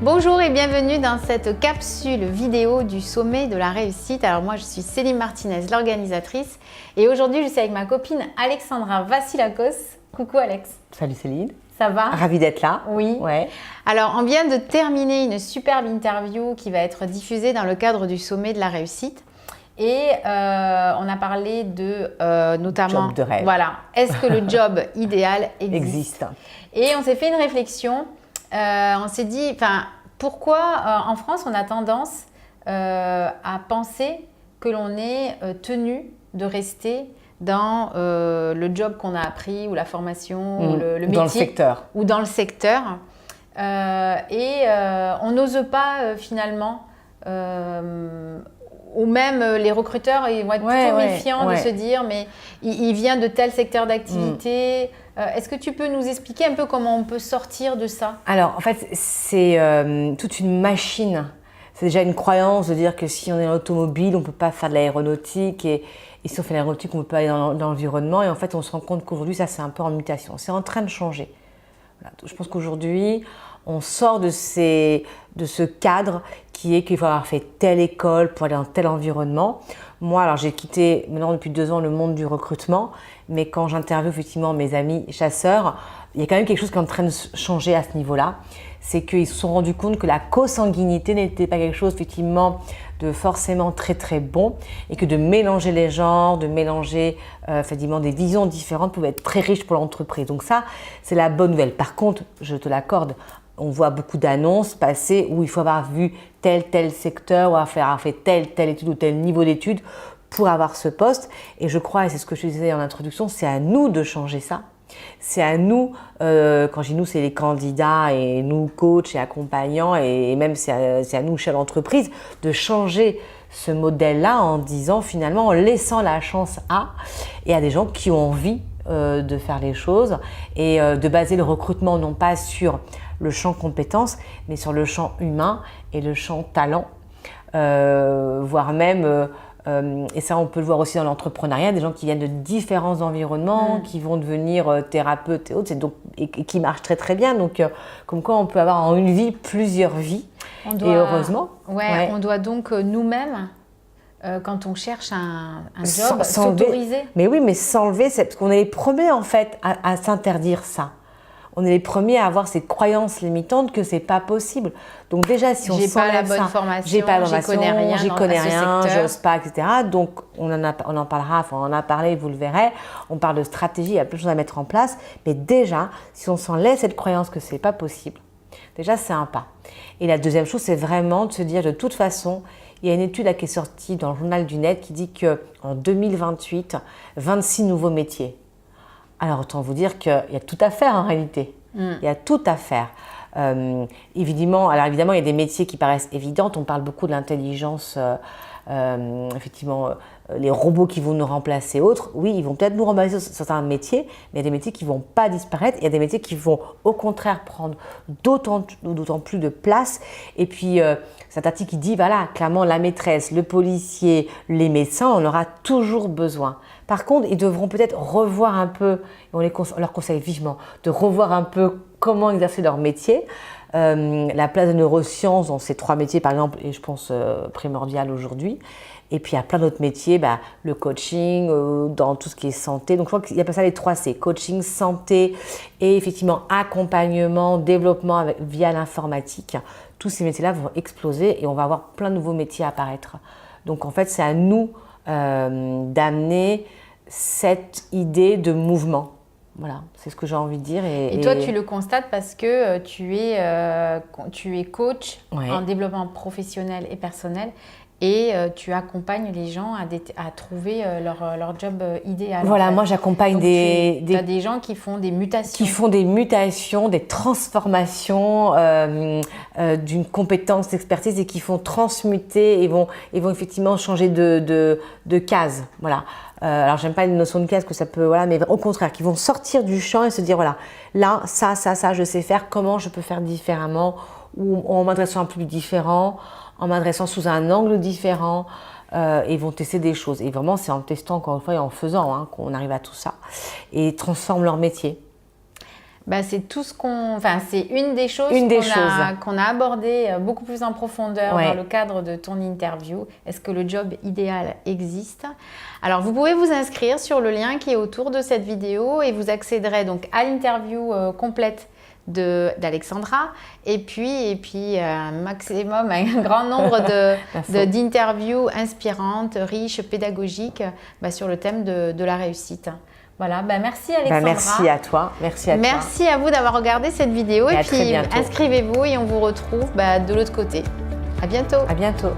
Bonjour et bienvenue dans cette capsule vidéo du sommet de la réussite. Alors moi je suis Céline Martinez, l'organisatrice, et aujourd'hui je suis avec ma copine Alexandra Vassilakos. Coucou Alex. Salut Céline. Ça va? Ravie d'être là. Oui. Ouais. Alors on vient de terminer une superbe interview qui va être diffusée dans le cadre du sommet de la réussite. Et on a parlé de notamment… Job de rêve. Voilà. Est-ce que le job idéal existe? Et on s'est fait une réflexion. On s'est dit, pourquoi en France on a tendance à penser que l'on est tenu de rester dans le job qu'on a appris ou la formation ou le métier. Dans le secteur. Ou dans le secteur. On n'ose pas finalement, ou même les recruteurs ils vont être plutôt méfiants de se dire mais il vient de tel secteur d'activité. Est-ce que tu peux nous expliquer un peu comment on peut sortir de ça? Alors en fait c'est toute une machine. C'est déjà une croyance de dire que si on est dans l'automobile, on ne peut pas faire de l'aéronautique et si on fait de l'aéronautique, on ne peut pas aller dans l'environnement. Et en fait, on se rend compte qu'aujourd'hui, ça c'est un peu en mutation. C'est en train de changer. Voilà. Je pense qu'aujourd'hui, on sort de ce cadre qui est qu'il faut avoir fait telle école pour aller dans tel environnement. Moi, alors j'ai quitté maintenant depuis 2 ans le monde du recrutement, mais quand j'interviewe effectivement mes amis chasseurs, il y a quand même quelque chose qui est en train de changer à ce niveau-là. C'est qu'ils se sont rendus compte que la consanguinité n'était pas quelque chose effectivement de forcément très très bon et que de mélanger les genres, de mélanger effectivement des visions différentes pouvait être très riche pour l'entreprise. Donc ça, c'est la bonne nouvelle. Par contre, je te l'accorde, on voit beaucoup d'annonces passer où il faut avoir vu tel secteur ou avoir fait telle étude ou tel niveau d'études pour avoir ce poste. Et je crois, et c'est ce que je disais en introduction, c'est à nous de changer ça. C'est à nous, quand je dis nous, c'est les candidats et nous, coachs et accompagnants, et même c'est à nous, chefs d'entreprise, de changer ce modèle-là en disant finalement, en laissant la chance à des gens qui ont envie de faire les choses et de baser le recrutement non pas sur le champ compétences, mais sur le champ humain et le champ talent, voire même… et ça, on peut le voir aussi dans l'entrepreneuriat, des gens qui viennent de différents environnements, qui vont devenir thérapeutes et autres, et qui marchent très très bien. Donc, comme quoi, on peut avoir en une vie plusieurs vies. Et heureusement. On doit donc nous-mêmes, quand on cherche un job, s'autoriser. Mais oui, mais s'enlever, parce qu'on est les premiers en fait à s'interdire ça. On est les premiers à avoir cette croyance limitante que c'est pas possible. Donc déjà, si on j'ai pas la bonne ça, formation, j'ai pas la bonne formation, j'y connais rien, j'ose pas, etc. Donc on en parlera, enfin on en a parlé, vous le verrez. On parle de stratégie, il y a plein de choses à mettre en place. Mais déjà, si on s'enlève cette croyance que c'est pas possible, déjà c'est un pas. Et la deuxième chose, c'est vraiment de se dire de toute façon, il y a une étude là qui est sortie dans le journal du Net qui dit qu'en 2028, 26 nouveaux métiers. Alors, autant vous dire qu'il y a tout à faire en réalité. Il y a tout à faire. Évidemment, il y a des métiers qui paraissent évidents. On parle beaucoup de l'intelligence, effectivement, les robots qui vont nous remplacer autres. Oui, ils vont peut-être nous remplacer sur certains métiers, mais il y a des métiers qui ne vont pas disparaître. Il y a des métiers qui vont au contraire prendre d'autant plus de place. Et puis, cet article qui dit, voilà, clairement, la maîtresse, le policier, les médecins, on aura toujours besoin. Par contre, ils devront peut-être revoir un peu, et on leur conseille vivement, de revoir un peu comment exercer leur métier. La place de neurosciences dans ces 3 métiers, par exemple, est, je pense, primordiale aujourd'hui. Et puis, il y a plein d'autres métiers, le coaching, dans tout ce qui est santé. Donc, je crois qu'il appelle ça les 3 C, coaching, santé et effectivement accompagnement, développement via l'informatique. Tous ces métiers-là vont exploser et on va avoir plein de nouveaux métiers à apparaître. Donc, en fait, c'est à nous d'amener cette idée de mouvement. Voilà, c'est ce que j'ai envie de dire. Et toi, tu le constates parce que tu es coach en développement professionnel et personnel et tu accompagnes les gens à trouver leur job idéal. Voilà, en fait. Moi j'accompagne tu as des gens qui font des mutations. Qui font des mutations, des transformations d'une compétence, d'expertise et qui font transmuter et vont effectivement changer de case. Voilà. Alors j'aime pas une notion de case que ça peut, voilà, mais au contraire, qui vont sortir du champ et se dire voilà, là, ça, je sais faire, comment je peux faire différemment ou en m'adressant à un public différent, en m'adressant sous un angle différent et vont tester des choses. Et vraiment, c'est en testant encore une fois et en faisant qu'on arrive à tout ça et transforment leur métier. c'est tout ce qu'on, enfin c'est une des choses qu'on a abordées beaucoup plus en profondeur dans le cadre de ton interview. Est-ce que le job idéal existe? Alors vous pouvez vous inscrire sur le lien qui est autour de cette vidéo et vous accéderez donc à l'interview complète d'Alexandra et puis un grand nombre d'interviews inspirantes, riches, pédagogiques sur le thème de la réussite. Voilà, merci Alexandra. Merci à toi. Merci à vous d'avoir regardé cette vidéo et puis inscrivez-vous et on vous retrouve de l'autre côté. À bientôt. À bientôt.